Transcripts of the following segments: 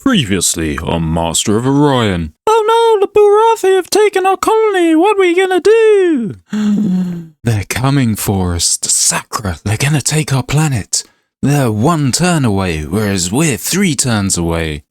Previously on Master of Orion. Oh no, the Burathi have taken our colony. What are we gonna do? They're coming for us. The Sakra, they're gonna take our planet. They're 1 turn away, whereas we're 3 turns away.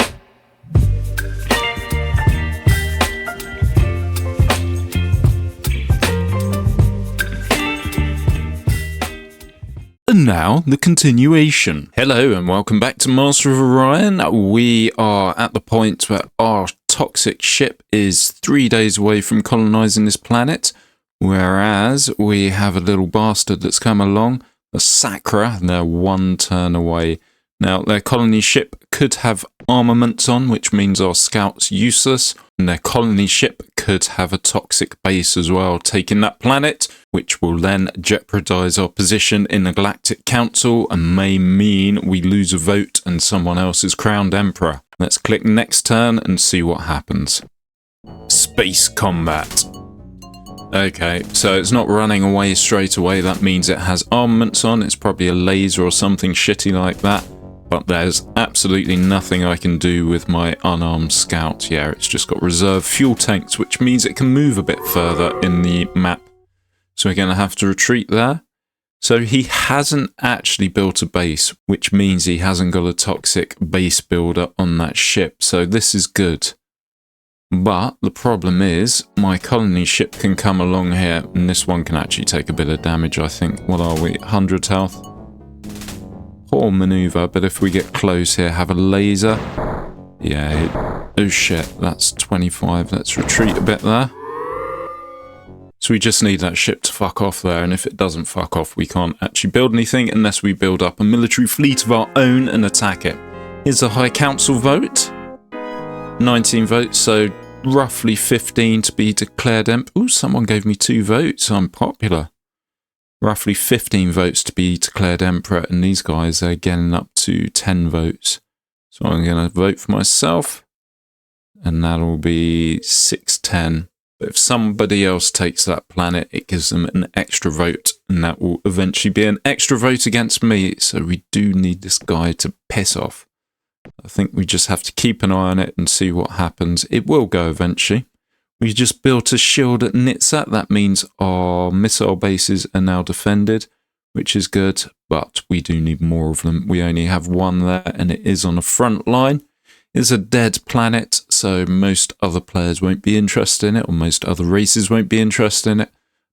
And now, the continuation. Hello and welcome back to Master of Orion. We are at the point where our toxic ship is 3 days away from colonising this planet, whereas we have a little bastard that's come along, the Sakra, they're 1 turn away. Now, their colony ship could have armaments on, which means our scout's useless, and their colony ship could have a toxic base as well, taking that planet, which will then jeopardize our position in the Galactic Council and may mean we lose a vote and someone else is crowned Emperor. Let's click next turn and see what happens. Space combat. Okay, so it's not running away straight away. That means it has armaments on. It's probably a laser or something shitty like that. But there's absolutely nothing I can do with my unarmed scout. Yeah, it's just got reserve fuel tanks, which means it can move a bit further in the map. So we're going to have to retreat there. So he hasn't actually built a base, which means he hasn't got a toxic base builder on that ship. So this is good. But the problem is my colony ship can come along here, and this one can actually take a bit of damage, I think. What are we? 100 health? Poor maneuver, but if we get close here, have a laser. Yeah, oh shit, that's 25. Let's retreat a bit there. So we just need that ship to fuck off there, and if it doesn't fuck off, we can't actually build anything unless we build up a military fleet of our own and attack it. Here's a High Council vote. 19 votes, so roughly 15 to be declared Ooh, someone gave me 2 votes. I'm popular. Roughly 15 votes to be declared Emperor, and these guys are getting up to 10 votes. So I'm going to vote for myself, and that'll be 6-10. But if somebody else takes that planet, it gives them an extra vote, and that will eventually be an extra vote against me. So we do need this guy to piss off. I think we just have to keep an eye on it and see what happens. It will go eventually. We just built a shield at Nitsa. That means our missile bases are now defended, which is good, but we do need more of them. We only have 1 there, and it is on the front line. It's a dead planet, so most other players won't be interested in it, or most other races won't be interested in it,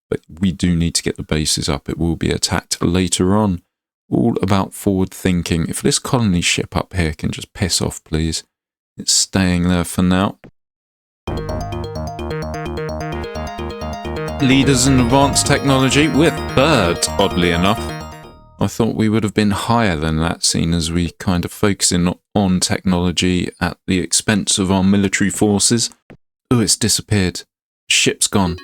but we do need to get the bases up. It will be attacked later on. All about forward thinking. If this colony ship up here can just piss off, please. It's staying there for now. Leaders in advanced technology, we're 3rd, oddly enough. I thought we would have been higher than that, seeing as we kind of focusing on technology at the expense of our military forces. Oh, it's disappeared. Ship's gone.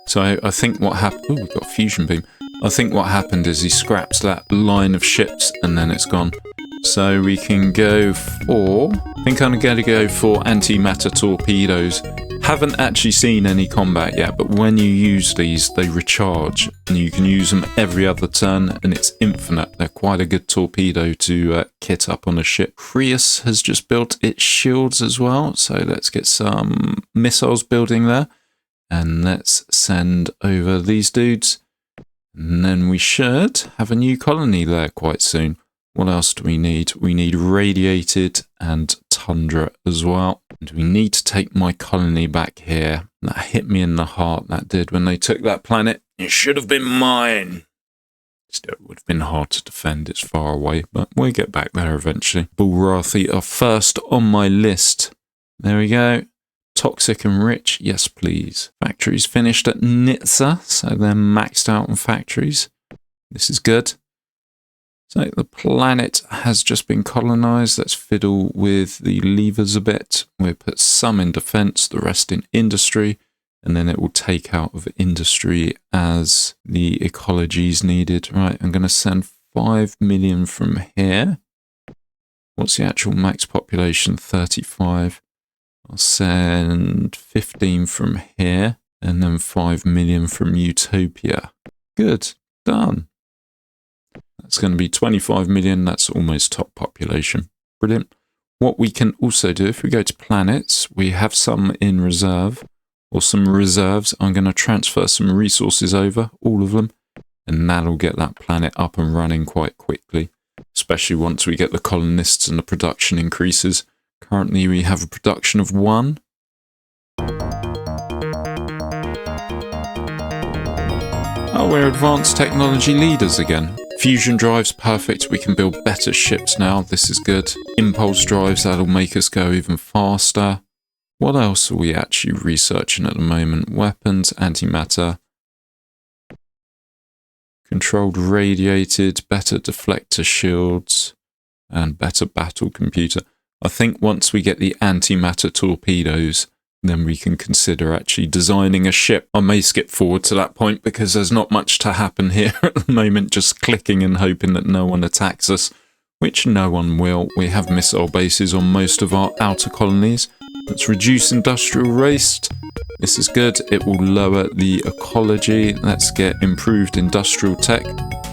So I think what happened... Oh, we've got a fusion beam. I think what happened is he scrapped that line of ships and then it's gone. So we can go for... I think I'm going to go for antimatter torpedoes. Haven't actually seen any combat yet, but when you use these, they recharge, and you can use them every other turn, and it's infinite. They're quite a good torpedo to kit up on a ship. Creus has just built its shields as well, so let's get some missiles building there, and let's send over these dudes, and then we should have a new colony there quite soon. What else do we need? We need radiated and tundra as well. And we need to take my colony back here. That hit me in the heart, that did, when they took that planet. It should have been mine. Still, it would have been hard to defend. It's far away, but we'll get back there eventually. Burathi are first on my list. There we go. Toxic and rich. Yes, please. Factories finished at Nitsa, so they're maxed out on factories. This is good. So the planet has just been colonized. Let's fiddle with the levers a bit. We'll put some in defense, the rest in industry, and then it will take out of industry as the ecology is needed. Right, I'm going to send 5 million from here. What's the actual max population? 35. I'll send 15 from here, and then 5 million from Utopia. Good, done. That's going to be 25 million. That's almost top population. Brilliant. What we can also do, if we go to planets, we have some in reserve, or some reserves. I'm going to transfer some resources over, all of them, and that'll get that planet up and running quite quickly, especially once we get the colonists and the production increases. Currently, we have a production of 1. Oh, we're advanced technology leaders again. Fusion drives, perfect. We can build better ships now. This is good. Impulse drives, that'll make us go even faster. What else are we actually researching at the moment? Weapons, antimatter. Controlled radiated, better deflector shields, and better battle computer. I think once we get the antimatter torpedoes, then we can consider actually designing a ship. I may skip forward to that point because there's not much to happen here at the moment, just clicking and hoping that no one attacks us, which no one will. We have missile bases on most of our outer colonies. Let's reduce industrial waste. This is good. It will lower the ecology. Let's get improved industrial tech,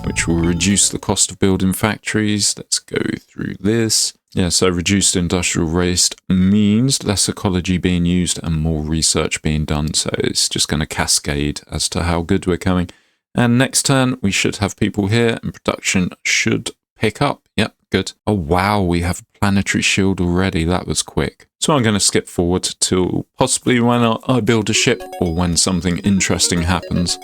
which will reduce the cost of building factories. Let's go through this. Yeah, so reduced industrial waste means less ecology being used and more research being done. So it's just going to cascade as to how good we're coming. And next turn, we should have people here and production should pick up. Yep, good. Oh, wow, we have a planetary shield already. That was quick. So I'm going to skip forward to possibly when I build a ship or when something interesting happens.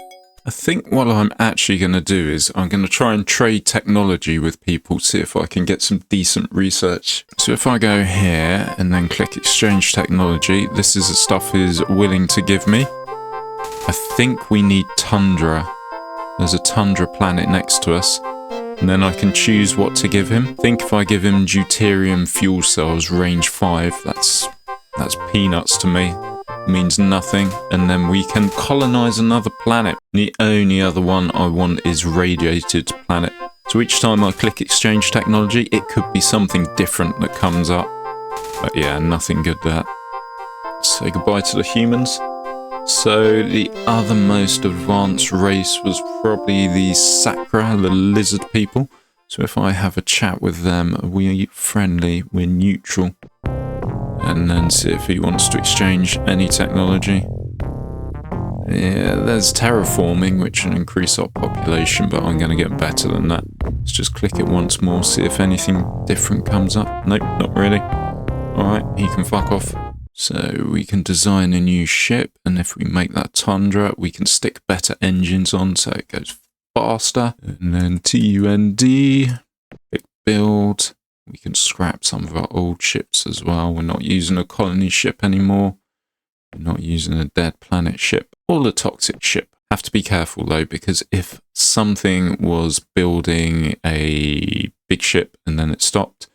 I think what I'm actually going to do is I'm going to try and trade technology with people, see if I can get some decent research. So if I go here and then click exchange technology, this is the stuff he's willing to give me. I think we need tundra. There's a tundra planet next to us. And then I can choose what to give him. I think if I give him deuterium fuel cells range 5, that's peanuts to me. Means nothing. And then we can colonize another planet. The only other one I want is radiated planet. So each time I click exchange technology, it could be something different that comes up. But yeah, nothing good there. Say goodbye to the humans. So the other most advanced race was probably the Sacra, the lizard people. So if I have a chat with them, are we friendly? We're neutral. And then see if he wants to exchange any technology. Yeah, there's terraforming, which will increase our population, but I'm going to get better than that. Let's just click it once more, see if anything different comes up. Nope, not really. Alright, he can fuck off. So we can design a new ship, and if we make that Tundra, we can stick better engines on so it goes faster. And then TUND, click build. We can scrap some of our old ships as well. We're not using a colony ship anymore. We're not using a dead planet ship or a toxic ship. Have to be careful though, because if something was building a big ship and then it stopped,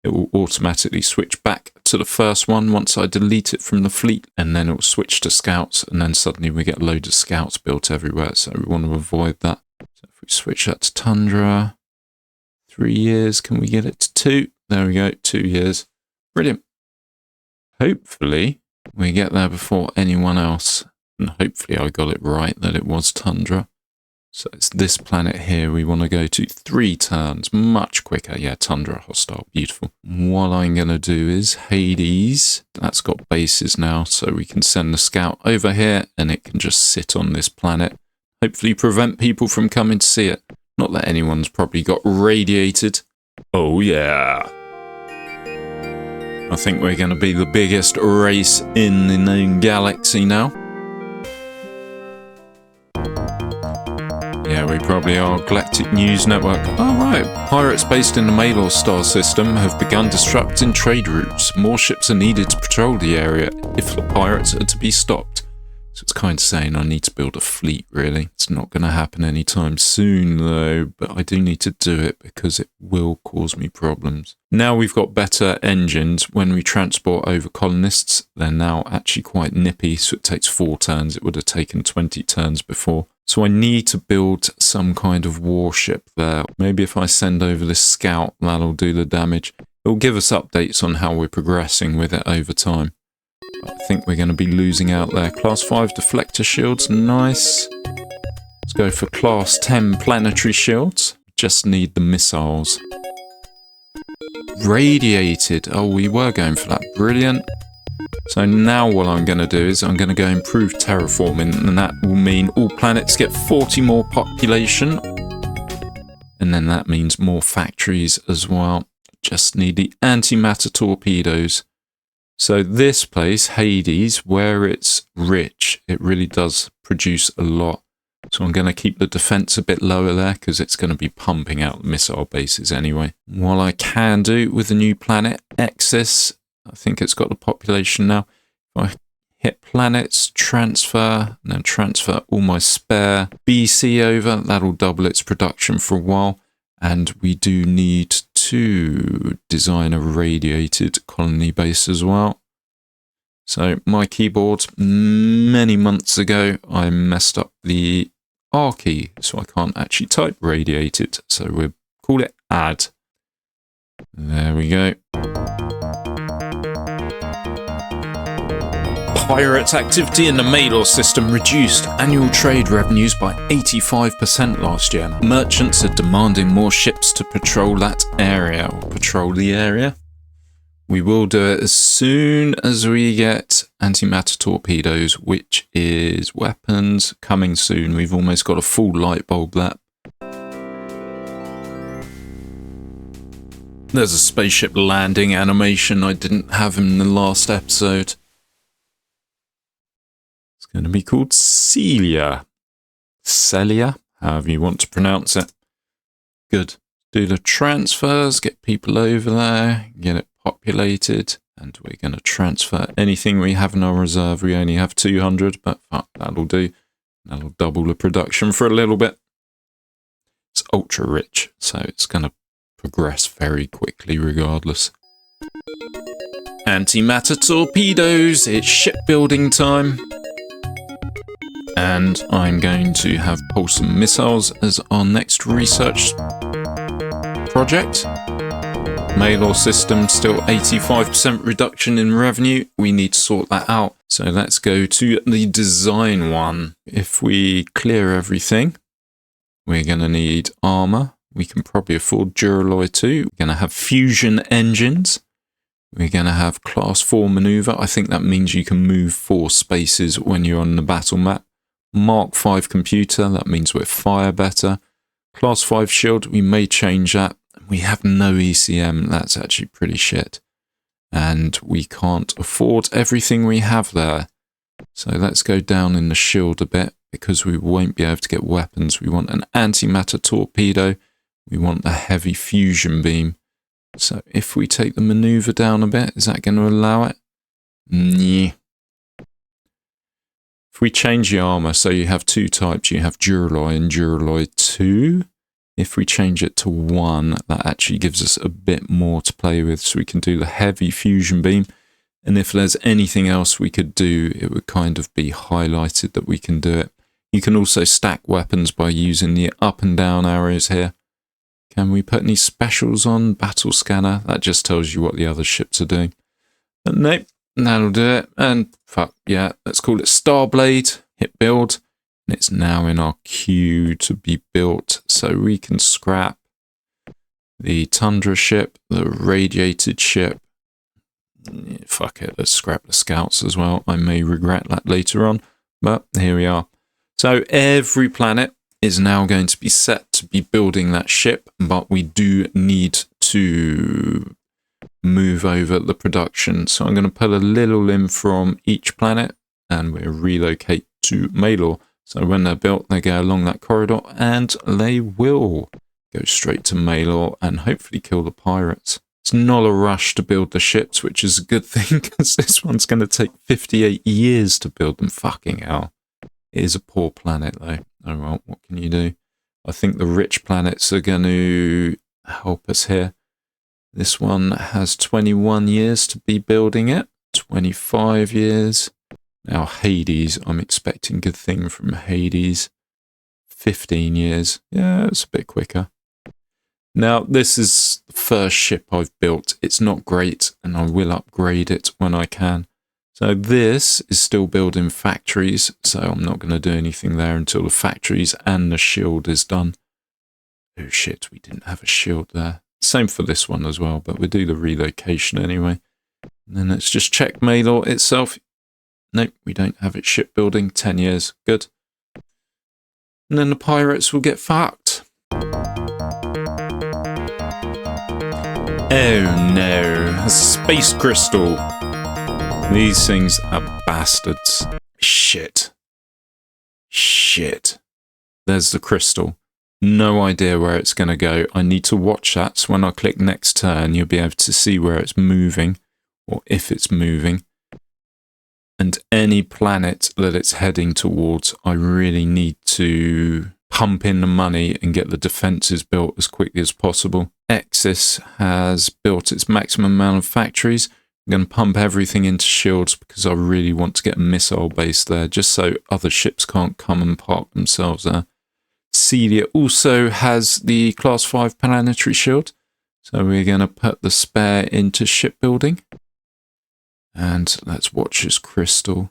it will automatically switch back to the first one once I delete it from the fleet, and then it will switch to scouts, and then suddenly we get a load of scouts built everywhere. So we want to avoid that. So if we switch that to Tundra, 3 years, can we get it to 2? There we go, 2 years. Brilliant. Hopefully we get there before anyone else. And hopefully I got it right that it was Tundra. So it's this planet here we want to go to. 3 turns, much quicker. Yeah, Tundra, hostile, beautiful. What I'm going to do is Hades. That's got bases now, so we can send the scout over here and it can just sit on this planet. Hopefully prevent people from coming to see it. Not that anyone's probably got radiated. Oh yeah. I think we're going to be the biggest race in the known galaxy now. Yeah, we probably are. Galactic News Network. Oh, right. Pirates based in the Malor star system have begun disrupting trade routes. More ships are needed to patrol the area if the pirates are to be stopped. So it's kind of saying I need to build a fleet, really. It's not going to happen anytime soon, though, but I do need to do it because it will cause me problems. Now we've got better engines. When we transport over colonists, they're now actually quite nippy, so it takes 4 turns. It would have taken 20 turns before. So I need to build some kind of warship there. Maybe if I send over this scout, that'll do the damage. It will give us updates on how we're progressing with it over time. I think we're going to be losing out there. Class 5 deflector shields, nice. Let's go for Class 10 planetary shields. Just need the missiles. radiated. Oh, we were going for that. Brilliant. So now what I'm going to do is I'm going to go improve terraforming, and that will mean all planets get 40 more population. And then that means more factories as well. Just need the antimatter torpedoes. So this place, Hades, where it's rich, it really does produce a lot. So I'm going to keep the defense a bit lower there because it's going to be pumping out missile bases anyway. What I can do with the new planet, Exis, I think it's got the population now. If I hit planets, transfer, and then transfer all my spare BC over, that'll double its production for a while. And we do need to design a radiated colony base as well. So my keyboard, many months ago, I messed up the R key, so I can't actually type radiated. So we'll call it add. There we go. Pirate activity in the Mailor system reduced annual trade revenues by 85% last year. Merchants are demanding more ships to patrol that area, or patrol the area. We will do it as soon as we get antimatter torpedoes, which is weapons coming soon. We've almost got a full light bulb there. There's a spaceship landing animation I didn't have in the last episode. It's going to be called Celia. Celia, however you want to pronounce it. Good. Do the transfers, get people over there, get it populated, and we're going to transfer anything we have in our reserve. We only have 200, but fuck, that'll do. That'll double the production for a little bit. It's ultra rich, so it's going to progress very quickly regardless. Antimatter torpedoes, it's shipbuilding time. And I'm going to have pulsar missiles as our next research project. Mailor system, still 85% reduction in revenue. We need to sort that out. So let's go to the design one. If we clear everything, we're going to need armor. We can probably afford Duralloy too. We're going to have fusion engines. We're going to have class 4 maneuver. I think that means you can move 4 spaces when you're on the battle map. Mark 5 computer, that means we're fire better. Class 5 shield, we may change that. We have no ECM, that's actually pretty shit. And we can't afford everything we have there. So let's go down in the shield a bit because we won't be able to get weapons. We want an antimatter torpedo. We want a heavy fusion beam. So if we take the maneuver down a bit, is that going to allow it? Nah. If we change the armor, so you have 2 types, you have Duralloy and Duralloy 2. If we change it to 1, that actually gives us a bit more to play with, so we can do the heavy fusion beam. And if there's anything else we could do, it would kind of be highlighted that we can do it. You can also stack weapons by using the up and down arrows here. Can we put any specials on? Battle scanner, that just tells you what the other ships are doing. But nope. That'll do it. And fuck, yeah, let's call it Starblade. Hit build. And it's now in our queue to be built. So we can scrap the Tundra ship, the radiated ship. Yeah, fuck it, let's scrap the scouts as well. I may regret that later on, but here we are. So every planet is now going to be set to be building that ship, but we do need to move over the production. So I'm going to put a little in from each planet and we'll relocate to Mailor. So when they're built, they go along that corridor and they will go straight to Mailor and hopefully kill the pirates. It's not a rush to build the ships, which is a good thing because this one's going to take 58 years to build them. Fucking hell. It is a poor planet though. Oh well, what can you do? I think the rich planets are going to help us here. This one has 21 years to be building it, 25 years. Now Hades, I'm expecting good thing from Hades. 15 years. Yeah, it's a bit quicker. Now, this is the first ship I've built. It's not great, and I will upgrade it when I can. So this is still building factories, so I'm not going to do anything there until the factories and the shield is done. Oh shit, we didn't have a shield there. Same for this one as well, but we'll do the relocation anyway. And then let's just check Maylor itself. Nope, we don't have it shipbuilding. 10 years. Good. And then the pirates will get fucked. Oh no, a space crystal. These things are bastards. Shit. Shit. There's the crystal. No idea where it's going to go. I need to watch that, so when I click next turn, you'll be able to see where it's moving, or if it's moving. And any planet that it's heading towards, I really need to pump in the money and get the defences built as quickly as possible. Axis has built its maximum amount of factories. I'm going to pump everything into shields because I really want to get a missile base there, just so other ships can't come and park themselves there. Celia also has the Class 5 planetary shield, so we're going to put the spare into shipbuilding. And let's watch this crystal.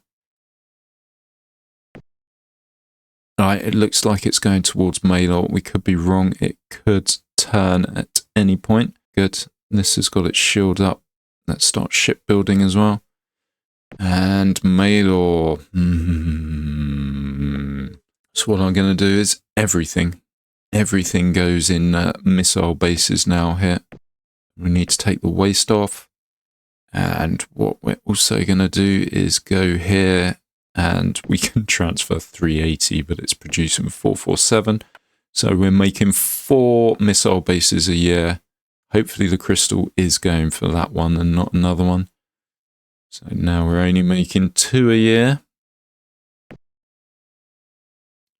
Alright, it looks like it's going towards Maylor. We could be wrong. It could turn at any point. Good. This has got its shield up. Let's start shipbuilding as well. And Maylor. So what I'm going to do is everything. Everything goes in missile bases now here. We need to take the waste off. And what we're also going to do is go here, and we can transfer 380, but it's producing 447. So we're making 4 missile bases a year. Hopefully the crystal is going for that one and not another one. So now we're only making 2 a year.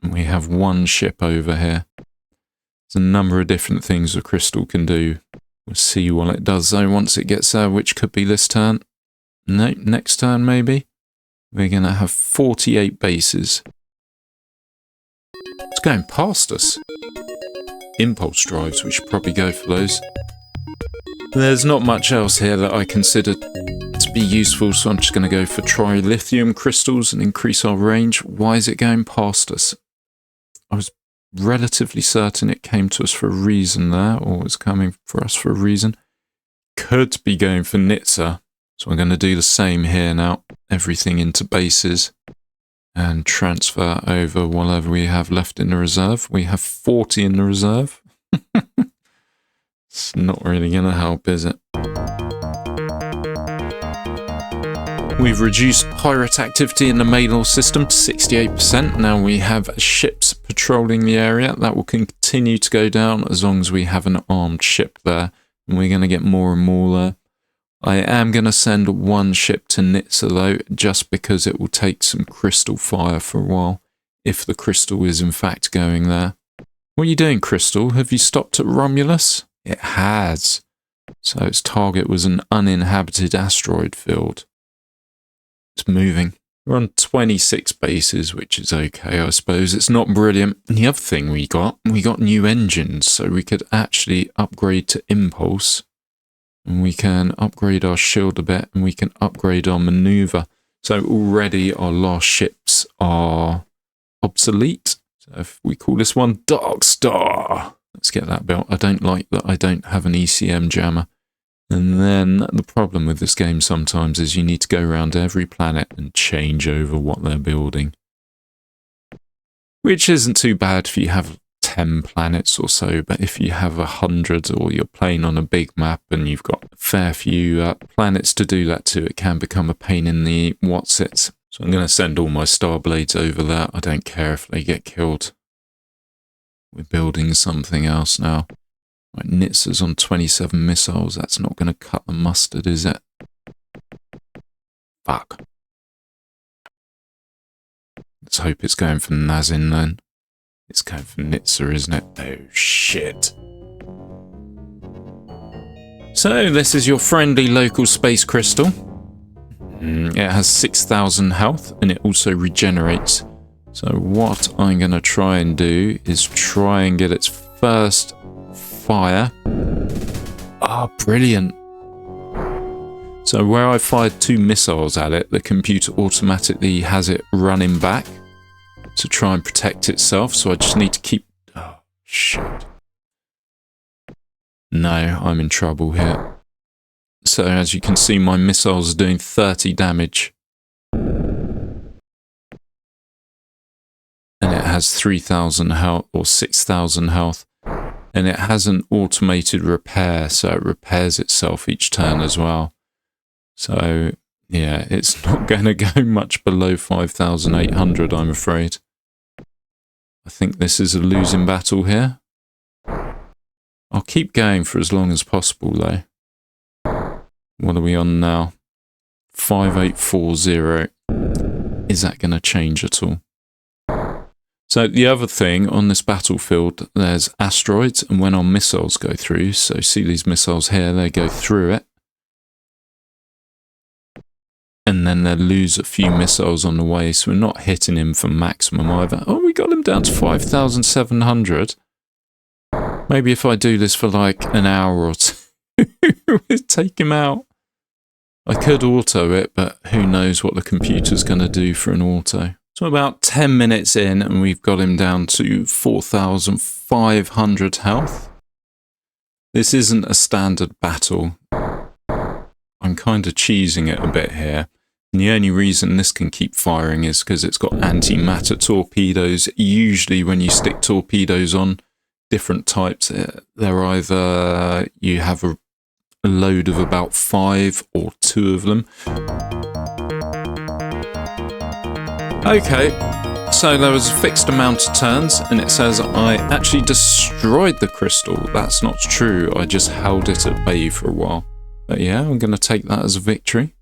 And we have 1 ship over here. There's a number of different things the crystal can do. We'll see what it does though once it gets there, which could be this turn. No, next turn maybe. We're going to have 48 bases. It's going past us. Impulse drives, we should probably go for those. There's not much else here that I consider to be useful, so I'm just going to go for trilithium crystals and increase our range. Why is it going past us? I was relatively certain it came to us for a reason there, or was coming for us for a reason. Could be going for Nitsa, so I'm going to do the same here now. Everything into bases and transfer over whatever we have left in the reserve. We have 40 in the reserve. It's not really going to help, is it? We've reduced pirate activity in the Maylor system to 68%. Now we have ships patrolling the area. That will continue to go down as long as we have an armed ship there. And we're going to get more and more there. I am going to send 1 ship to Nitsa though, just because it will take some crystal fire for a while, if the crystal is in fact going there. What are you doing, Crystal? Have you stopped at Romulus? It has. So its target was an uninhabited asteroid field. It's moving. We're on 26 bases, which is okay, I suppose. It's not brilliant. And the other thing we got new engines, so we could actually upgrade to Impulse. And we can upgrade our shield a bit, and we can upgrade our maneuver. So already our last ships are obsolete. So if we call this one Dark Star, let's get that built. I don't like that I don't have an ECM jammer. And then the problem with this game sometimes is you need to go around every planet and change over what they're building. Which isn't too bad if you have 10 planets or so, but if you have 100 or you're playing on a big map and you've got a fair few planets to do that to, it can become a pain in the what's-its. So I'm going to send all my Star Blades over there. I don't care if they get killed. We're building something else now. Right, Nitsa's on 27 missiles. That's not going to cut the mustard, is it? Fuck. Let's hope it's going for Nazin then. It's going for Nitsa, isn't it? Oh, shit. So, this is your friendly local space crystal. It has 6,000 health, and it also regenerates. So, what I'm going to try and do is try and get its first fire. Ah, brilliant. So where I fired 2 missiles at it, the computer automatically has it running back to try and protect itself. So I just need to keep... Oh, shit. No, I'm in trouble here. So as you can see, my missiles are doing 30 damage. And it has 3,000 health or 6,000 health. And it has an automated repair, so it repairs itself each turn as well. So yeah, it's not going to go much below 5,800, I'm afraid. I think this is a losing battle here. I'll keep going for as long as possible though. What are we on now? 5840. Is that going to change at all? So the other thing on this battlefield, there's asteroids, and when our missiles go through, so see these missiles here, they go through it. And then they lose a few missiles on the way, so we're not hitting him for maximum either. Oh, we got him down to 5,700. Maybe if I do this for like an hour or two, we'll take him out. I could auto it, but who knows what the computer's going to do for an auto. So about 10 minutes in, and we've got him down to 4,500 health. This isn't a standard battle. I'm kind of cheesing it a bit here. And the only reason this can keep firing is because it's got antimatter torpedoes. Usually when you stick torpedoes on different types, they're either you have a load of about 5 or 2 of them. Okay, so there was a fixed amount of turns, and it says I actually destroyed the crystal. That's not true, I just held it at bay for a while. But yeah, I'm going to take that as a victory.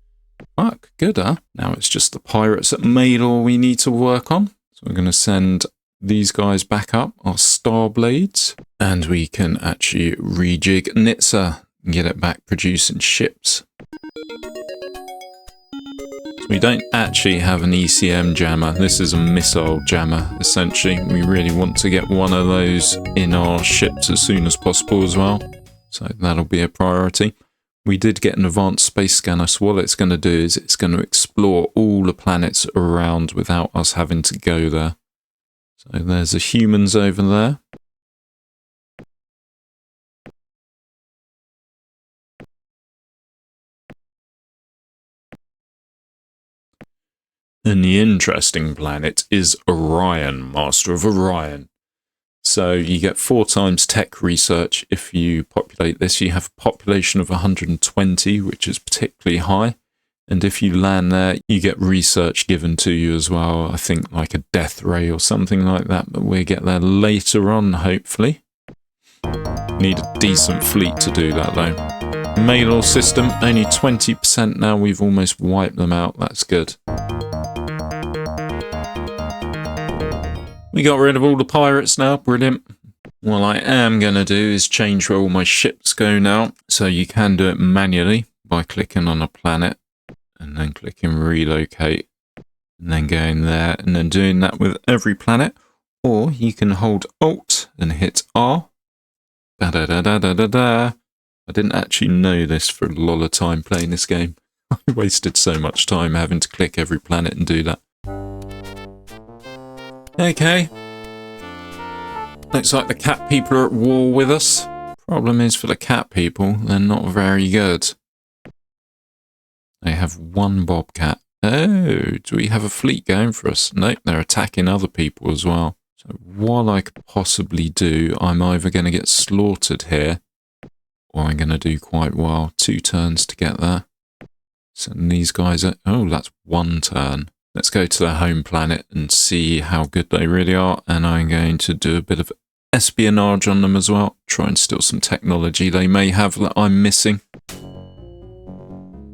Fuck, good, huh? Now it's just the pirates at Maylor we need to work on. So we're going to send these guys back up, our star blades, and we can actually rejig Nitsa and get it back producing ships. We don't actually have an ECM jammer. This is a missile jammer, essentially. We really want to get one of those in our ships as soon as possible as well. So that'll be a priority. We did get an advanced space scanner, so what it's going to do is it's going to explore all the planets around without us having to go there. So there's the humans over there. And the interesting planet is Orion, Master of Orion. So you get 4 times tech research if you populate this. You have a population of 120, which is particularly high. And if you land there, you get research given to you as well. I think like a death ray or something like that. But we'll get there later on, hopefully. Need a decent fleet to do that, though. Mail system, only 20% now. We've almost wiped them out. That's good. We got rid of all the pirates now, brilliant. What I am going to do is change where all my ships go now. So you can do it manually by clicking on a planet and then clicking relocate and then going there and then doing that with every planet. Or you can hold Alt and hit R. Da-da-da-da-da-da-da. I didn't actually know this for a lot of time playing this game. I wasted so much time having to click every planet and do that. Okay. Looks like the cat people are at war with us. Problem is for the cat people, they're not very good. They have 1 bobcat. Oh, do we have a fleet going for us? Nope, they're attacking other people as well. So what I could possibly do, I'm either going to get slaughtered here, or I'm going to do quite well. 2 turns to get there. So these guys are... Oh, that's 1 turn. Let's go to their home planet and see how good they really are. And I'm going to do a bit of espionage on them as well. Try and steal some technology they may have that I'm missing.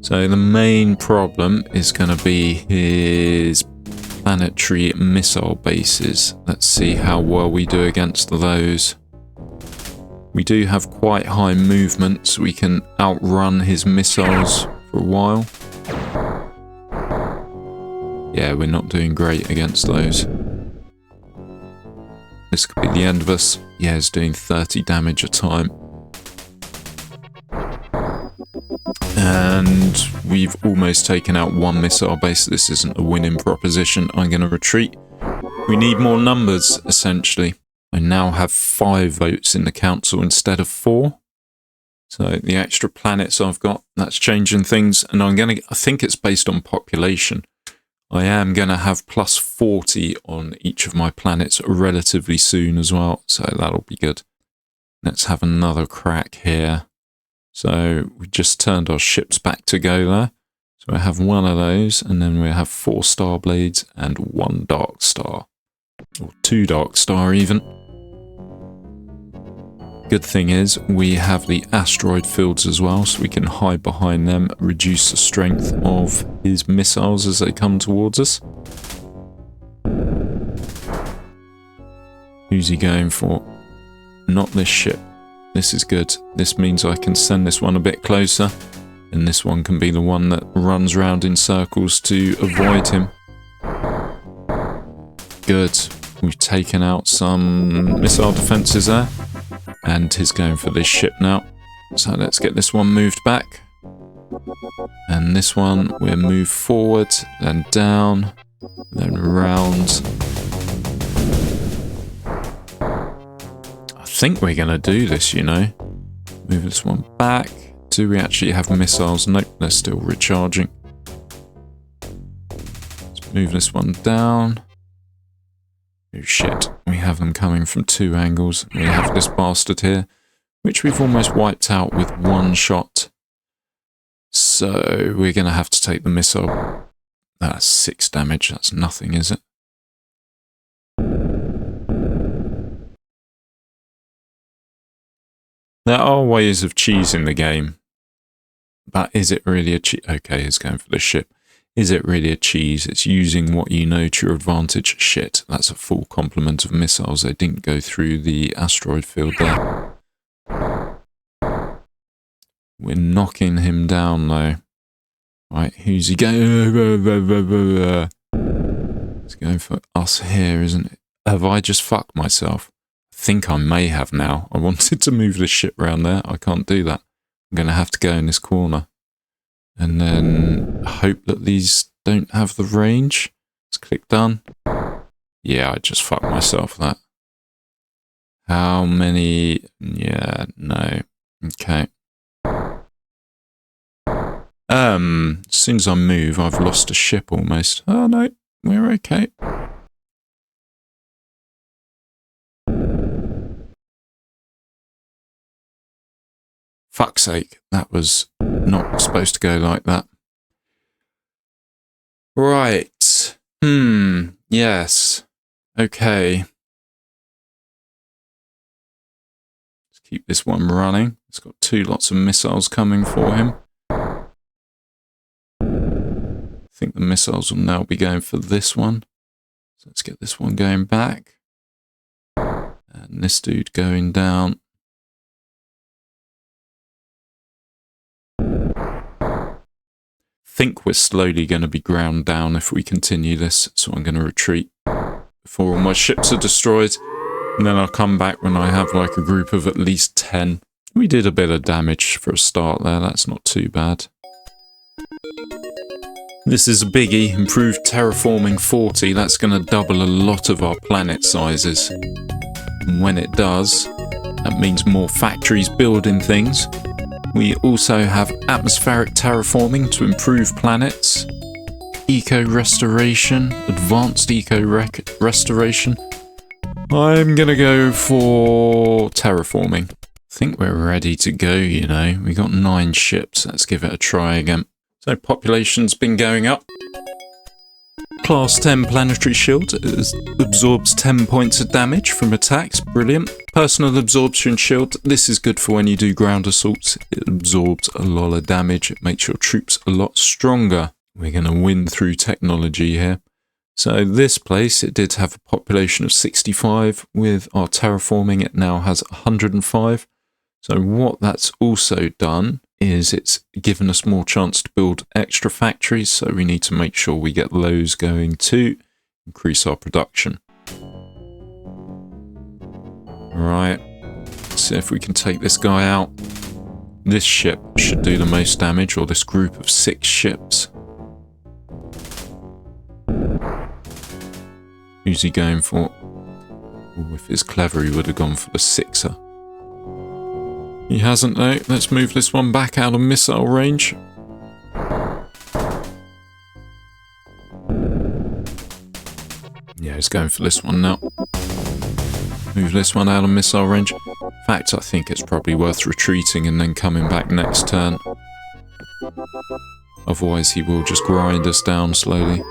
So the main problem is going to be his planetary missile bases. Let's see how well we do against those. We do have quite high movement, so we can outrun his missiles for a while. Yeah, we're not doing great against those. This could be the end of us. Yeah, it's doing 30 damage a time. And we've almost taken out 1 missile base. This isn't a winning proposition. I'm going to retreat. We need more numbers, essentially. I now have 5 votes in the council instead of 4. So the extra planets I've got, that's changing things. And I think it's based on population. I am going to have plus 40 on each of my planets relatively soon as well. So that'll be good. Let's have another crack here. So we just turned our ships back to go there. So I have one of those, and then we have 4 star blades and 1 dark star. Or 2 dark star even. Good thing is we have the asteroid fields as well, so we can hide behind them, reduce the strength of his missiles as they come towards us. Who's he going for? Not this ship. This is good. This means I can send this one a bit closer, and this one can be the one that runs round in circles to avoid him. Good. We've taken out some missile defences there. And he's going for this ship now. So let's get this one moved back. And this one, we'll move forward, then down, then round. I think we're going to do this, you know. Move this one back. Do we actually have missiles? Nope, they're still recharging. Let's move this one down. Oh shit, we have them coming from 2 angles. We have this bastard here, which we've almost wiped out with 1 shot. So we're going to have to take the missile. That's 6 damage, that's nothing, is it? There are ways of cheesing the game. But is it really a cheese? Okay, he's going for the ship. Is it really a cheese? It's using what you know to your advantage. Shit, that's a full complement of missiles. They didn't go through the asteroid field there. We're knocking him down though. Right, who's he going? It's going for us here, isn't it? Have I just fucked myself? I think I may have now. I wanted to move the ship around there. I can't do that. I'm going to have to go in this corner. And then hope that these don't have the range. Let's click done. Yeah, I just fucked myself that. How many? Yeah, no. Okay. As soon as I move, I've lost a ship almost. Oh no, we're okay. Fuck's sake, that was not supposed to go like that. Right. Yes. Okay. Let's keep this one running. It's got 2 lots of missiles coming for him. I think the missiles will now be going for this one. So let's get this one going back. And this dude going down. I think we're slowly going to be ground down if we continue this, so I'm going to retreat before all my ships are destroyed, and then I'll come back when I have like a group of at least 10. We did a bit of damage for a start there, that's not too bad. This is a biggie, improved terraforming 40, that's going to double a lot of our planet sizes. And when it does, that means more factories building things. We also have atmospheric terraforming to improve planets, eco-restoration, advanced eco-restoration. I'm gonna go for terraforming. I think we're ready to go, you know. We got 9 ships, let's give it a try again. So population's been going up. Class 10 planetary shield absorbs 10 points of damage from attacks. Brilliant. Personal absorption shield. This is good for when you do ground assaults. It absorbs a lot of damage. It makes your troops a lot stronger. We're going to win through technology here. So this place, it did have a population of 65. With our terraforming, it now has 105. So what that's also done is it's given us more chance to build extra factories, so we need to make sure we get those going to increase our production. Right, let's see if we can take this guy out. This ship should do the most damage, or this group of 6 ships. Who's he going for? Ooh, if he's clever, he would have gone for the 6er. He hasn't though. Let's move this one back out of missile range. Yeah, he's going for this one now. Move this one out of missile range. In fact, I think it's probably worth retreating and then coming back next turn. Otherwise, he will just grind us down slowly.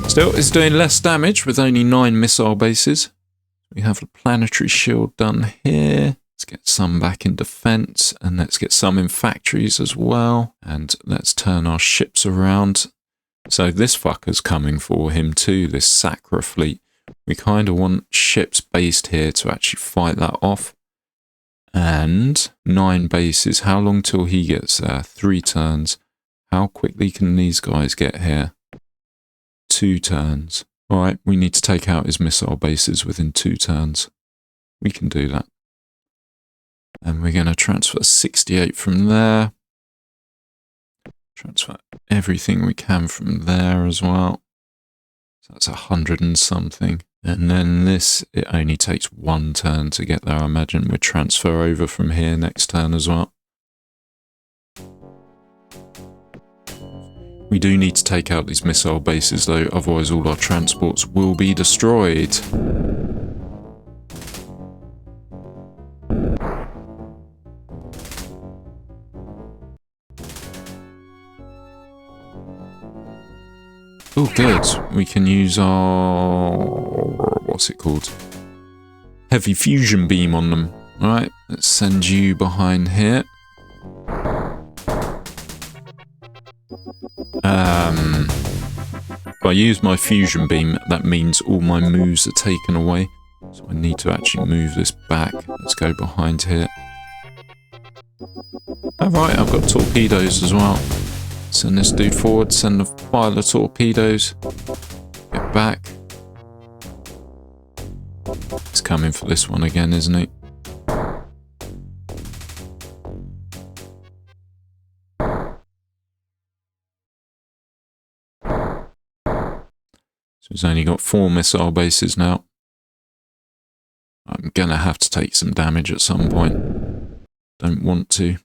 Still, it's doing less damage with only 9 missile bases. We have the planetary shield done here. Let's get some back in defense, and let's get some in factories as well. And let's turn our ships around. So this fucker's coming for him too, this Sacra fleet. We kind of want ships based here to actually fight that off. And 9 bases. How long till he gets there? 3 turns. How quickly can these guys get here? 2 turns. Alright, we need to take out his missile bases within 2 turns. We can do that. And we're going to transfer 68 from there. Transfer everything we can from there as well. So that's 100 and something. And then this, it only takes 1 turn to get there. I imagine we'll transfer over from here next turn as well. We do need to take out these missile bases though, otherwise all our transports will be destroyed. Oh good, we can use our, what's it called? Heavy fusion beam on them. Alright, let's send you behind here. If I use my fusion beam, that means all my moves are taken away. So I need to actually move this back. Let's go behind here. Alright, I've got torpedoes as well. Send this dude forward, send the fire the torpedoes. Get back. He's coming for this one again, isn't he? So he's only got 4 missile bases now. I'm gonna have to take some damage at some point. Don't want to.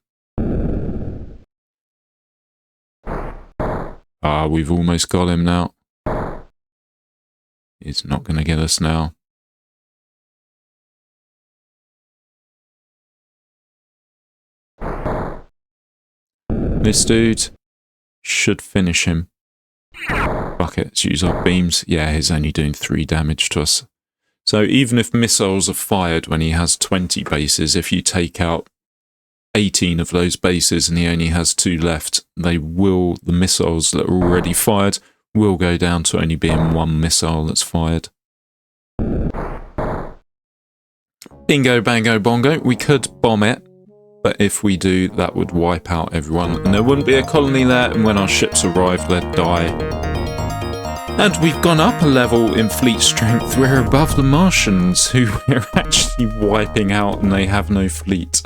Ah, we've almost got him now. He's not going to get us now. This dude should finish him. Fuck it, let's use our beams. Yeah, he's only doing 3 damage to us. So even if missiles are fired when he has 20 bases, if you take out 18 of those bases and he only has 2 left, the missiles that are already fired will go down to only being 1 missile that's fired. Bingo, bango, bongo. We could bomb it, but if we do, that would wipe out everyone and there wouldn't be a colony there, and when our ships arrive, they'd die. And we've gone up a level in fleet strength. We're above the Martians, who we're actually wiping out and they have no fleet.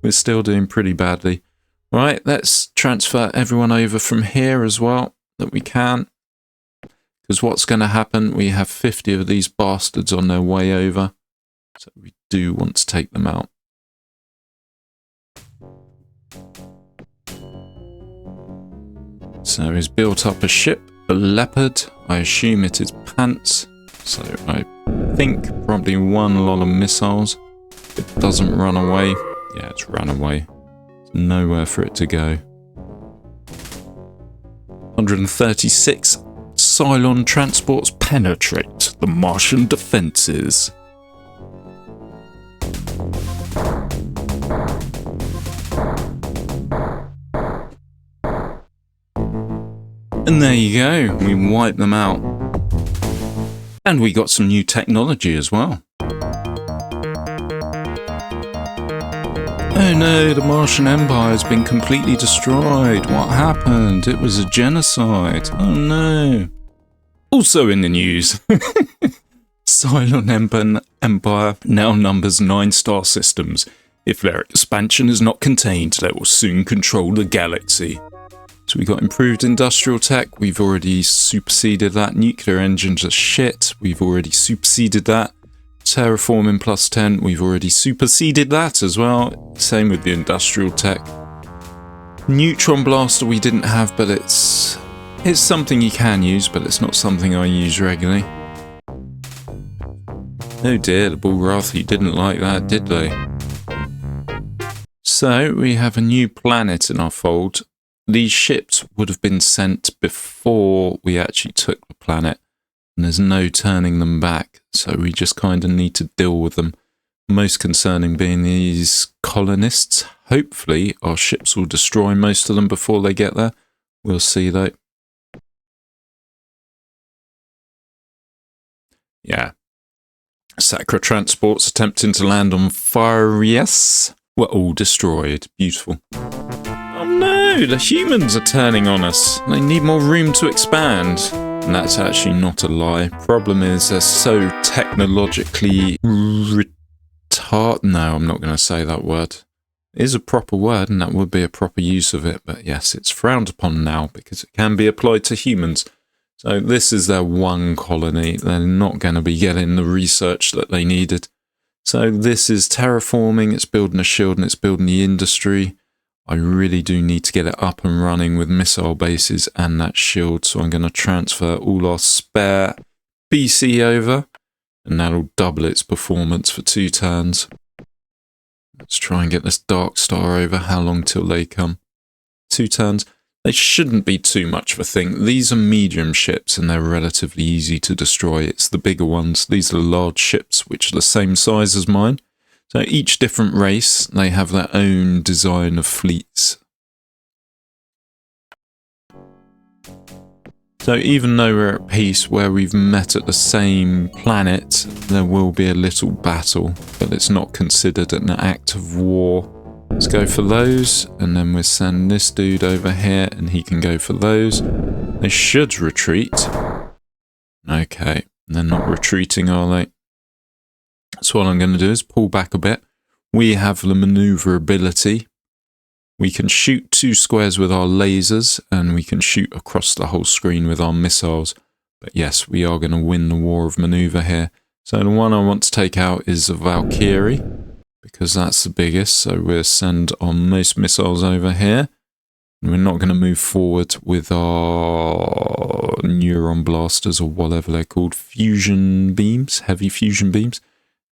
We're still doing pretty badly. Right, let's transfer everyone over from here as well, that we can. Because what's going to happen, we have 50 of these bastards on their way over. So we do want to take them out. So he's built up a ship, a Leopard. I assume it is pants. So I think probably 1 lot of missiles. It doesn't run away. Yeah, it's run away. There's nowhere for it to go. 136 Cylon transports penetrate the Martian defenses. And there you go, we wiped them out. And we got some new technology as well. Oh no, the Martian Empire has been completely destroyed. What happened? It was a genocide. Oh no. Also in the news, Cylon Empire now numbers 9 star systems. If their expansion is not contained, they will soon control the galaxy. So we got improved industrial tech. We've already superseded that. Nuclear engines are shit. We've already superseded that. Terraforming plus 10, we've already superseded that as well. Same with the industrial tech. Neutron blaster we didn't have, but it's something you can use, but it's not something I use regularly. Oh dear, the Bullrathi didn't like that, did they? So, we have a new planet in our fold. These ships would have been sent before we actually took the planet, and there's no turning them back, so we just kind of need to deal with them. Most concerning being these colonists. Hopefully, our ships will destroy most of them before they get there. We'll see though. Yeah. Sacra transports attempting to land on Farias were all destroyed. Beautiful. Oh no, the humans are turning on us. They need more room to expand. And that's actually not a lie. Problem is they're so technologically retarded. No, I'm not going to say that word. It is a proper word and that would be a proper use of it. But yes, it's frowned upon now because it can be applied to humans. So this is their one colony. They're not going to be getting the research that they needed. So this is terraforming, it's building a shield and it's building the industry. I really do need to get it up and running with missile bases and that shield. So I'm going to transfer all our spare BC over and that'll double its performance for 2 turns. Let's try and get this Dark Star over. How long till they come? 2 turns. They shouldn't be too much of a thing. These are medium ships and they're relatively easy to destroy. It's the bigger ones. These are large ships which are the same size as mine. So each different race, they have their own design of fleets. So even though we're at peace where we've met at the same planet, there will be a little battle, but it's not considered an act of war. Let's go for those, and then we'll send this dude over here, and he can go for those. They should retreat. Okay, they're not retreating, are they? So what I'm going to do is pull back a bit. We have the maneuverability. We can shoot 2 squares with our lasers, and we can shoot across the whole screen with our missiles. But yes, we are going to win the war of maneuver here. So the one I want to take out is a Valkyrie, because that's the biggest. So we'll send our most missiles over here. We're not going to move forward with our neuron blasters or whatever they're called. Fusion beams, heavy fusion beams.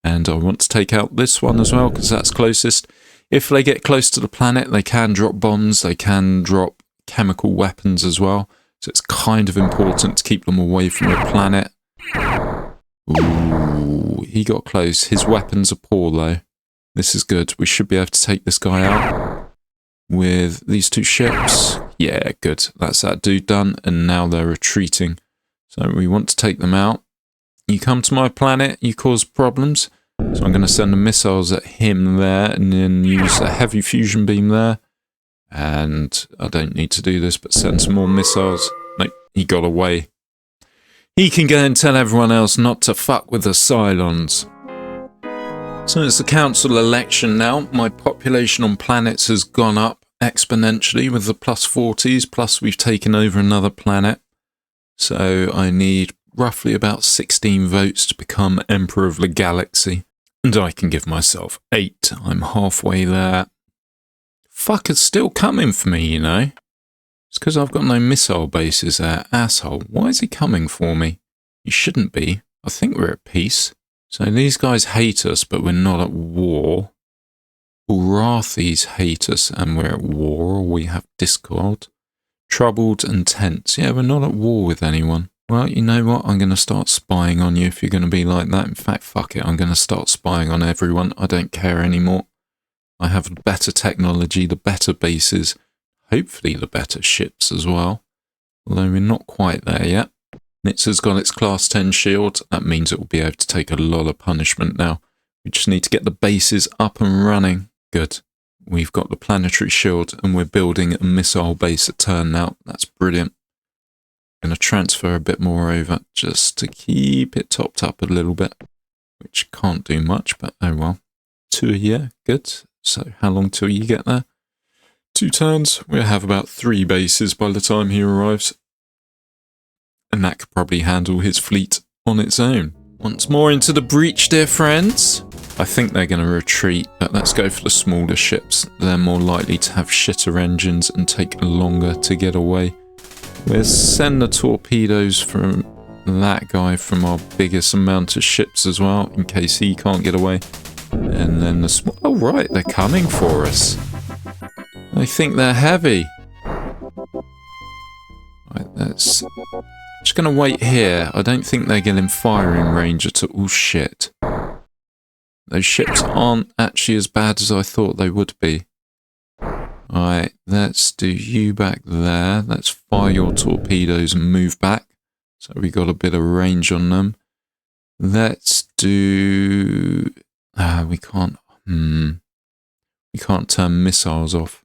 And I want to take out this one as well because that's closest. If they get close to the planet, they can drop bombs. They can drop chemical weapons as well. So it's kind of important to keep them away from the planet. Ooh, he got close. His weapons are poor though. This is good. We should be able to take this guy out with these 2 ships. Yeah, good. That's that dude done. And now they're retreating. So we want to take them out. You come to my planet, you cause problems. So I'm going to send the missiles at him there and then use a heavy fusion beam there. And I don't need to do this, but send some more missiles. Nope, he got away. He can go and tell everyone else not to fuck with the Cylons. So it's the council election now. My population on planets has gone up exponentially with the +40s, plus we've taken over another planet. So I need roughly about 16 votes to become Emperor of the Galaxy. And I can give myself 8. I'm halfway there. Fucker's still coming for me, you know. It's because I've got no missile bases there. Asshole. Why is he coming for me? He shouldn't be. I think we're at peace. So these guys hate us, but we're not at war. Bullrathis hate us and we're at war. We have discord. Troubled and tense. Yeah, we're not at war with anyone. Well, you know what? I'm going to start spying on you if you're going to be like that. In fact, fuck it. I'm going to start spying on everyone. I don't care anymore. I have the better technology, the better bases, hopefully the better ships as well. Although we're not quite there yet. Nitzer's got its class 10 shield. That means it will be able to take a lot of punishment now. We just need to get the bases up and running. Good. We've got the planetary shield and we're building a missile base a turn now. That's brilliant. Going to transfer a bit more over just to keep it topped up a little bit, which can't do much, but oh well. 2 a year, good. So how long till you get there? 2 turns. We'll have about 3 bases by the time he arrives. And that could probably handle his fleet on its own. Once more into the breach, dear friends. I think they're going to retreat, but let's go for the smaller ships. They're more likely to have shitter engines and take longer to get away. We'll send the torpedoes from that guy from our biggest amount of ships as well, in case he can't get away. And then the small... Oh, right, they're coming for us. I think they're heavy. Right, that's... Just going to wait here. I don't think they're getting firing range at all. Oh, shit. Those ships aren't actually as bad as I thought they would be. Alright, let's do you back there. Let's fire your torpedoes and move back. So we got a bit of range on them. Let's do... we can't... We can't turn missiles off.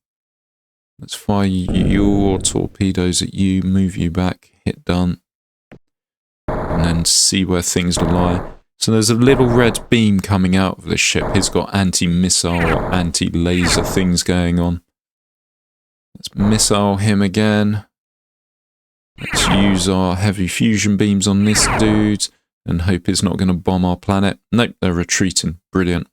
Let's fire your torpedoes at you, move you back, hit done. And then see where things lie. So there's a little red beam coming out of this ship. He's got anti-missile or anti-laser things going on. Let's missile him again. Let's use our heavy fusion beams on this dude and hope he's not going to bomb our planet. Nope, they're retreating. Brilliant.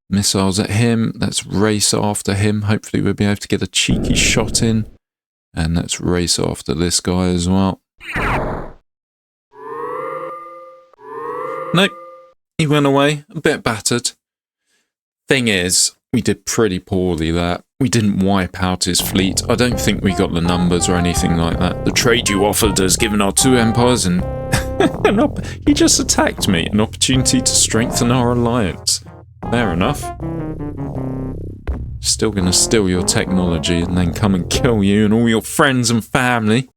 Missiles at him. Let's race after him. Hopefully we'll be able to get a cheeky shot in. And let's race after this guy as well. Nope, he went away, a bit battered. Thing is, we did pretty poorly there. We didn't wipe out his fleet. I don't think we got the numbers or anything like that. The trade you offered has given our two empires and he just attacked me. An opportunity to strengthen our alliance. Fair enough. Still gonna steal your technology and then come and kill you and all your friends and family.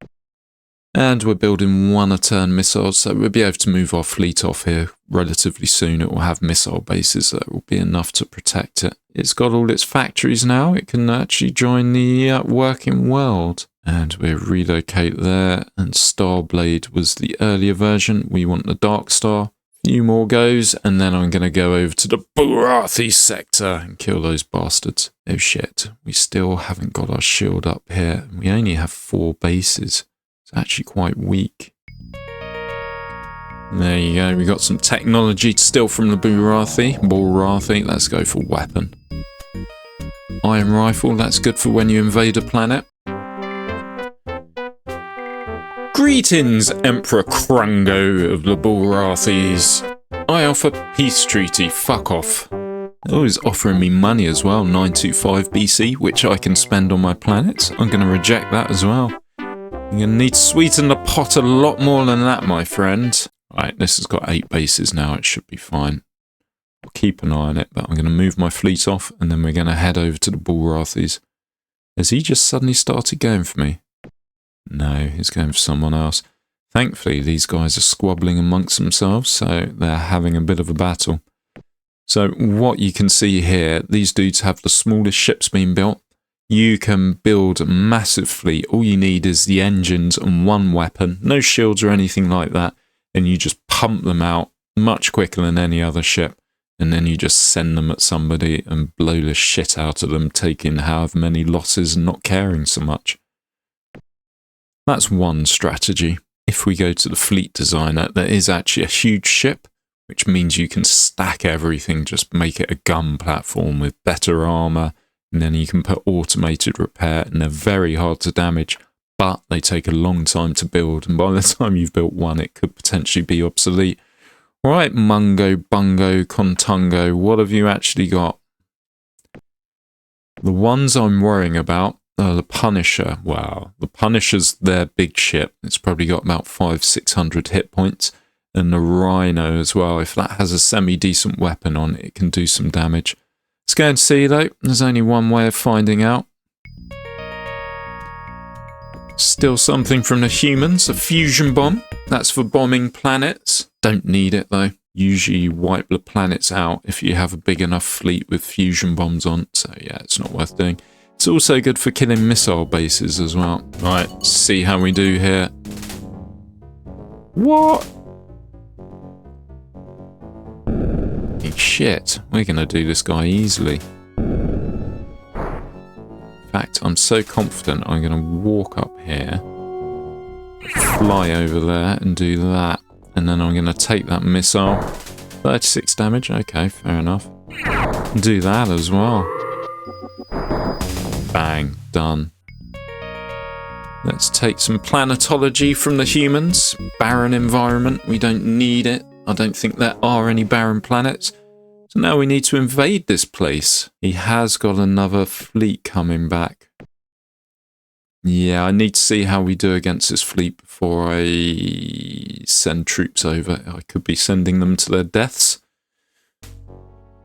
And we're building 1-a-turn missiles, so we'll be able to move our fleet off here relatively soon. It will have missile bases that will be enough to protect it. It's got all its factories now. It can actually join the working world. And we'll relocate there. And Starblade was the earlier version. We want the Dark Star. A few more goes, and then I'm going to go over to the Barathi sector and kill those bastards. Oh shit, we still haven't got our shield up here. We only have 4 bases. Actually quite weak. There you go, we got some technology to steal from the Barathi. Let's go for weapon. Iron rifle, that's good for when you invade a planet. Greetings, Emperor Krungo of the Barathis. I offer peace treaty, fuck off. Oh, he's offering me money as well, 925 BC, which I can spend on my planets. I'm going to reject that as well. You're going to need to sweeten the pot a lot more than that, my friend. Right, this has got 8 bases now. It should be fine. I'll keep an eye on it, but I'm going to move my fleet off, and then we're going to head over to the Barathis. Has he just suddenly started going for me? No, he's going for someone else. Thankfully, these guys are squabbling amongst themselves, so they're having a bit of a battle. So what you can see here, these dudes have the smallest ships being built. You can build a massive fleet. All you need is the engines and 1 weapon. No shields or anything like that. And you just pump them out much quicker than any other ship. And then you just send them at somebody and blow the shit out of them, taking however many losses and not caring so much. That's one strategy. If we go to the fleet designer, there is actually a huge ship, which means you can stack everything, just make it a gun platform with better armor. And then you can put automated repair, and they're very hard to damage, but they take a long time to build. And by the time you've built one, it could potentially be obsolete. All right, Mungo, Bungo, Contungo, what have you actually got? The ones I'm worrying about are the Punisher. Wow, the Punisher's their big ship. It's probably got about 500-600 hit points. And the Rhino as well. If that has a semi-decent weapon on it, it can do some damage. Let's go and see though. There's only one way of finding out. Still something from the humans, a fusion bomb. That's for bombing planets. Don't need it though. Usually you wipe the planets out if you have a big enough fleet with fusion bombs on. So yeah, it's not worth doing. It's also good for killing missile bases as well. Right, see how we do here. What? Shit, we're going to do this guy easily. In fact, I'm so confident I'm going to walk up here, fly over there and do that. And then I'm going to take that missile. 36 damage. Okay, fair enough. Do that as well. Bang. Done. Let's take some planetology from the humans. Barren environment. We don't need it. I don't think there are any barren planets. So now we need to invade this place. He has got another fleet coming back. Yeah, I need to see how we do against this fleet before I send troops over. I could be sending them to their deaths.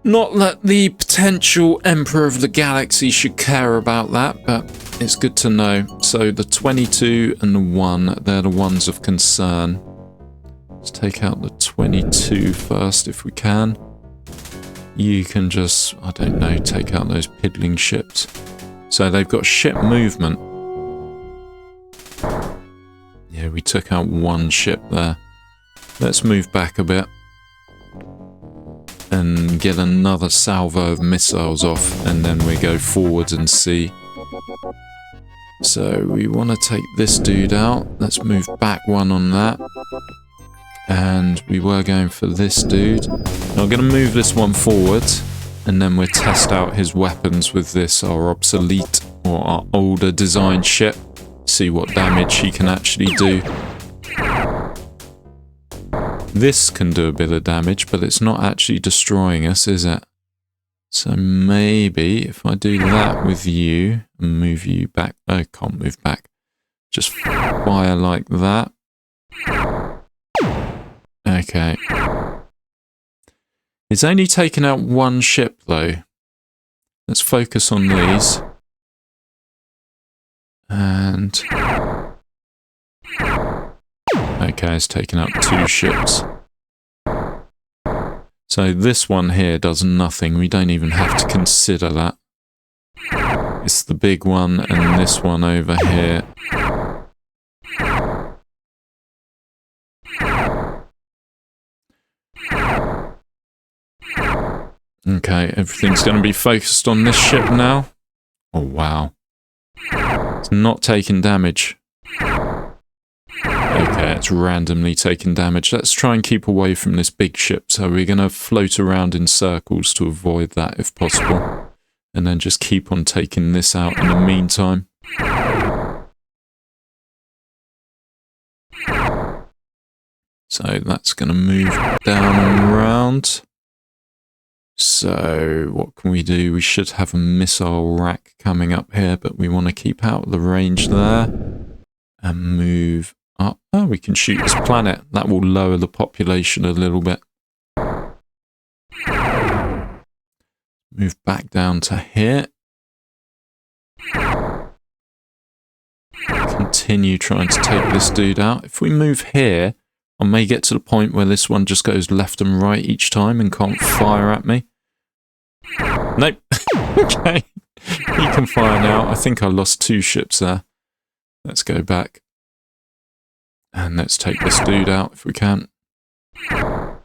Not that the potential Emperor of the Galaxy should care about that, but it's good to know. So the 22 and the 1, they're the ones of concern. Let's take out the 22 first if we can. You can just, I don't know, take out those piddling ships. So they've got ship movement. Yeah, we took out one ship there. Let's move back a bit. And get another salvo of missiles off. And then we go forwards and see. So we want to take this dude out. Let's move back one on that. And we were going for this dude. Now I'm going to move this one forward. And then we'll test out his weapons with this, our obsolete or our older design ship. See what damage he can actually do. This can do a bit of damage, but it's not actually destroying us, is it? So maybe if I do that with you and move you back. Oh, can't move back. Just fire like that. Okay. It's only taken out one ship though. Let's focus on these. And okay, it's taken out 2 ships. So this one here does nothing. We don't even have to consider that. It's the big one and this one over here. Okay, everything's going to be focused on this ship now. Oh, wow. It's not taking damage. Okay, it's randomly taking damage. Let's try and keep away from this big ship. So we're going to float around in circles to avoid that if possible. And then just keep on taking this out in the meantime. So that's going to move down and round. So what can we do? We should have a missile rack coming up here, but we want to keep out of the range there and move up. Oh, we can shoot this planet. That will lower the population a little bit. Move back down to here. Continue trying to take this dude out. If we move here, I may get to the point where this one just goes left and right each time and can't fire at me. Nope. Okay. He can fire now. I think I lost 2 ships there. Let's go back. And let's take this dude out if we can. Let's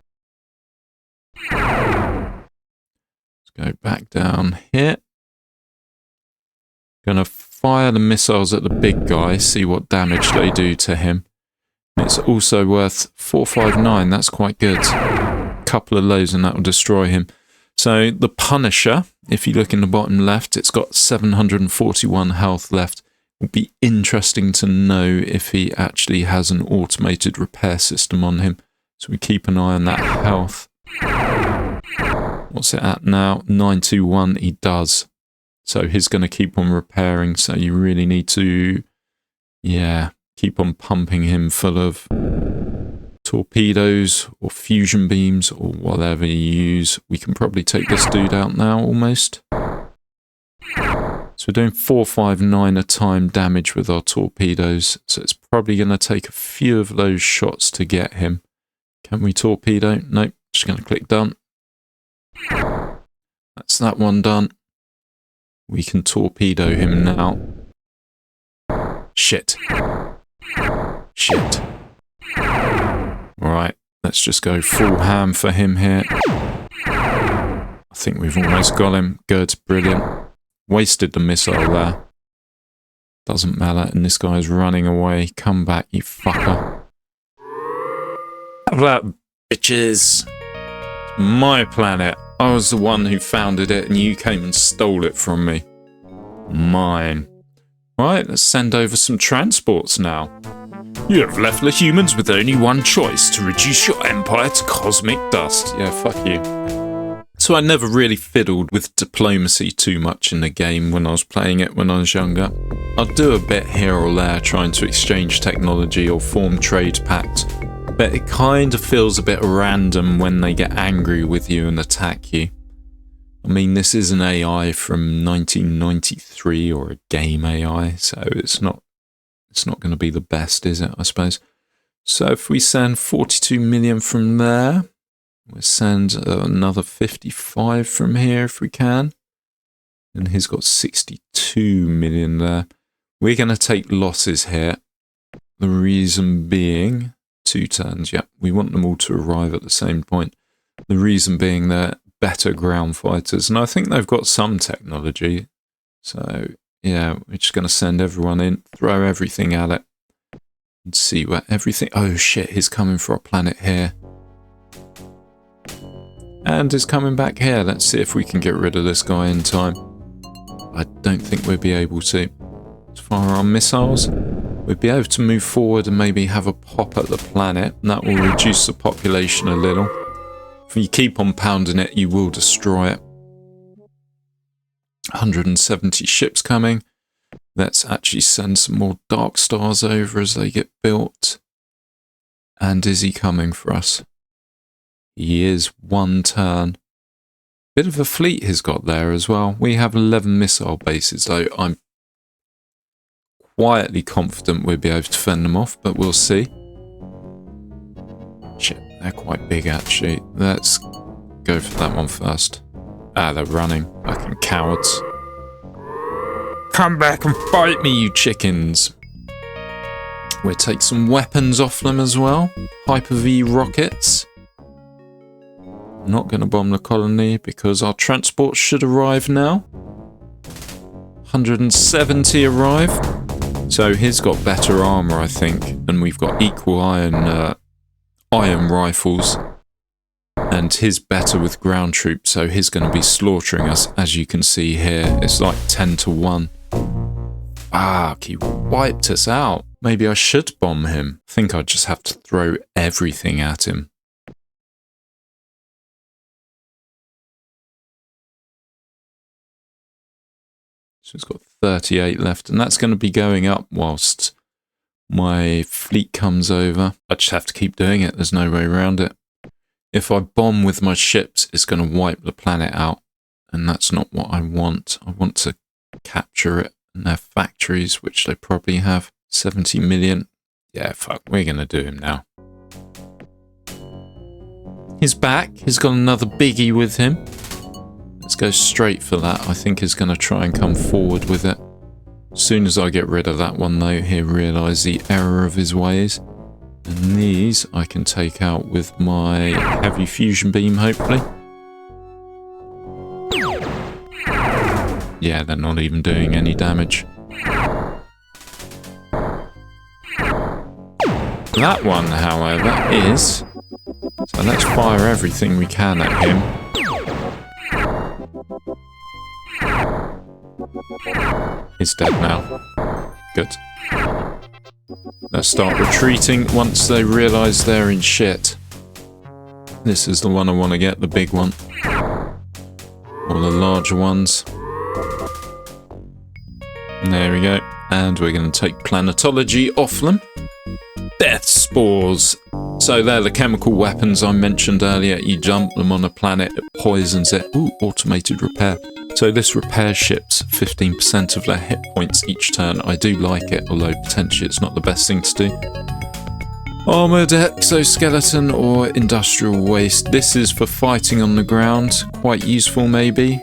go back down here. Gonna fire the missiles at the big guy, see what damage they do to him. It's also worth 459, that's quite good. Couple of lows and that will destroy him. So the Punisher, if you look in the bottom left, it's got 741 health left. It would be interesting to know if he actually has an automated repair system on him. So we keep an eye on that health. What's it at now? 921, he does. So he's going to keep on repairing, so you really need to, yeah, keep on pumping him full of torpedoes or fusion beams or whatever you use. We can probably take this dude out now almost. So we're doing 459 a time damage with our torpedoes. So it's probably going to take a few of those shots to get him. Can we torpedo? Nope. Just going to click done. That's that one done. We can torpedo him now. Shit. Shit. Alright, let's just go full ham for him here. I think we've almost got him. Good, brilliant. Wasted the missile there. Doesn't matter, and this guy's running away. Come back, you fucker. Have that, bitches. It's my planet. I was the one who founded it and you came and stole it from me. Mine. Right, let's send over some transports now. You have left the humans with only one choice, to reduce your empire to cosmic dust. Yeah, fuck you. So I never really fiddled with diplomacy too much in the game when I was playing it when I was younger. I'd do a bit here or there trying to exchange technology or form trade pacts, but it kind of feels a bit random when they get angry with you and attack you. I mean, this is an AI from 1993 or a game AI, so it's not going to be the best, is it, I suppose? So if we send 42 million from there, we'll send another 55 from here if we can. And he's got 62 million there. We're going to take losses here. The reason being, 2 turns, yeah, we want them all to arrive at the same point. The reason being they're better ground fighters, and I think they've got some technology. So yeah, we're just going to send everyone in, throw everything at it, and see where everything... Oh shit, he's coming for our planet here. And he's coming back here. Let's see if we can get rid of this guy in time. I don't think we'll be able to. As far as our missiles, we'll be able to move forward and maybe have a pop at the planet, and that will reduce the population a little. If you keep on pounding it, you will destroy it. 170 ships coming. Let's actually send some more Dark Stars over as they get built. And is he coming for us? He is. 1 turn. Bit of a fleet he's got there as well. We have 11 missile bases, though. I'm quietly confident we'll be able to fend them off, but we'll see. Shit, they're quite big actually. Let's go for that one first. Ah, they're running. Fucking cowards. Come back and fight me, you chickens. We'll take some weapons off them as well. Hyper-V rockets. Not going to bomb the colony because our transports should arrive now. 170 arrive. So he's got better armor, I think. And we've got equal iron rifles. And he's better with ground troops, so he's going to be slaughtering us, as you can see here. It's like 10 to 1. Fuck, he wiped us out. Maybe I should bomb him. I think I just have to throw everything at him. So he's got 38 left, and that's going to be going up whilst my fleet comes over. I just have to keep doing it. There's no way around it. If I bomb with my ships, it's going to wipe the planet out. And that's not what I want. I want to capture it in their factories, which they probably have. 70 million. Yeah, fuck, we're going to do him now. He's back. He's got another biggie with him. Let's go straight for that. I think he's going to try and come forward with it. As soon as I get rid of that one, though, he'll realise the error of his ways. And these I can take out with my heavy fusion beam, hopefully. Yeah, they're not even doing any damage. That one, however, is... So let's fire everything we can at him. He's dead now. Good. Let's start retreating once they realise they're in shit. This is the one I want to get, the big one. Or the larger ones. There we go. And we're going to take planetology off them. Death spores. So they're the chemical weapons I mentioned earlier. You dump them on a planet, it poisons it. Ooh, automated repair. So this repairs ships 15% of their hit points each turn. I do like it, although potentially it's not the best thing to do. Armoured exoskeleton or industrial waste. This is for fighting on the ground. Quite useful, maybe.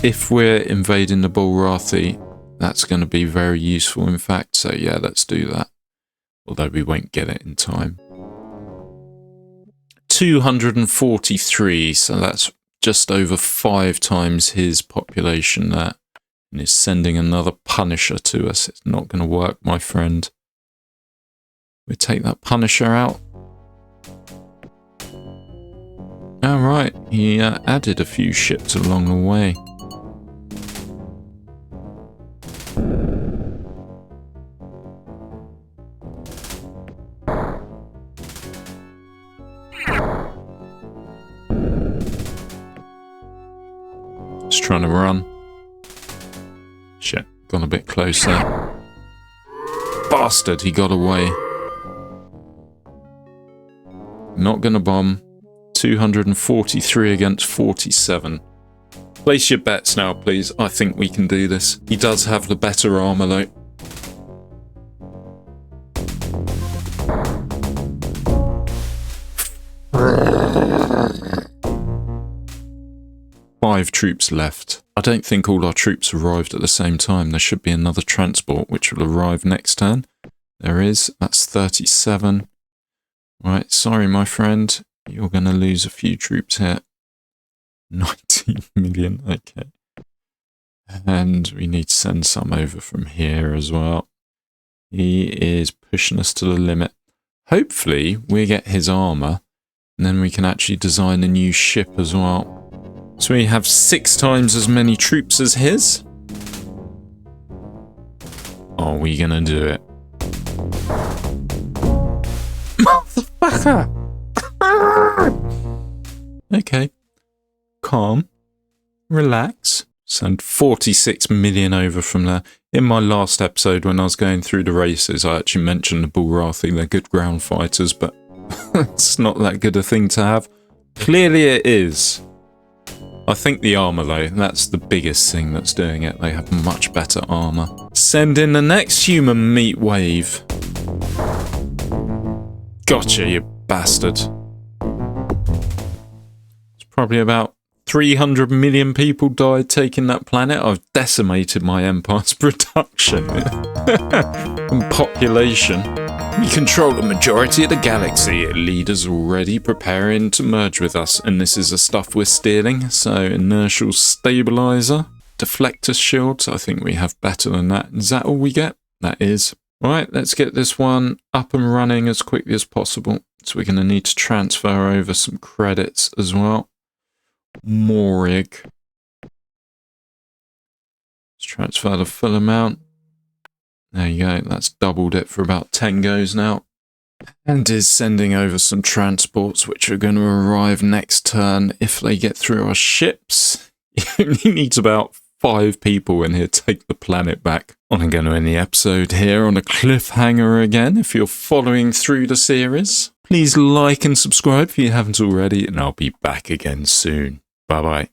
If we're invading the Bulrathi, that's going to be very useful, in fact. So yeah, let's do that. Although we won't get it in time. 243, so that's just over 5 times his population there. And he's sending another Punisher to us. It's not going to work, my friend. We take that Punisher out. Alright, he added a few ships along the way. Just trying to run. Shit, gone a bit closer. Bastard, he got away. Not gonna bomb. 243 against 47. Place your bets now, please. I think we can do this. He does have the better armor, though. Five troops left. I don't think all our troops arrived at the same time. There should be another transport which will arrive next turn. There is. That's 37. Right, sorry, my friend. You're going to lose a few troops here. 19 million, okay. And we need to send some over from here as well. He is pushing us to the limit. Hopefully, we get his armor, and then we can actually design a new ship as well. So we have 6 times as many troops as his. Are we going to do it? Motherfucker! Okay. Calm. Relax. Send 46 million over from there. In my last episode, when I was going through the races, I actually mentioned the Bullrathi. They're good ground fighters, but it's not that good a thing to have. Clearly it is. I think the armor, though, that's the biggest thing that's doing it. They have much better armor. Send in the next human meat wave. Gotcha, you bastard. It's probably about 300 million people died taking that planet. I've decimated my empire's production and population. We control the majority of the galaxy. Leaders already preparing to merge with us, and this is the stuff we're stealing. So, inertial stabilizer, deflector shields. I think we have better than that. Is that all we get? That is. Right, let's get this one up and running as quickly as possible. So we're going to need to transfer over some credits as well. More rig. Let's transfer the full amount. There you go, that's doubled it for about 10 goes now. And is sending over some transports which are going to arrive next turn if they get through our ships. He needs about 5 people in here to take the planet back. I'm going to end the episode here on a cliffhanger again. If you're following through the series, please like and subscribe if you haven't already, and I'll be back again soon. Bye bye.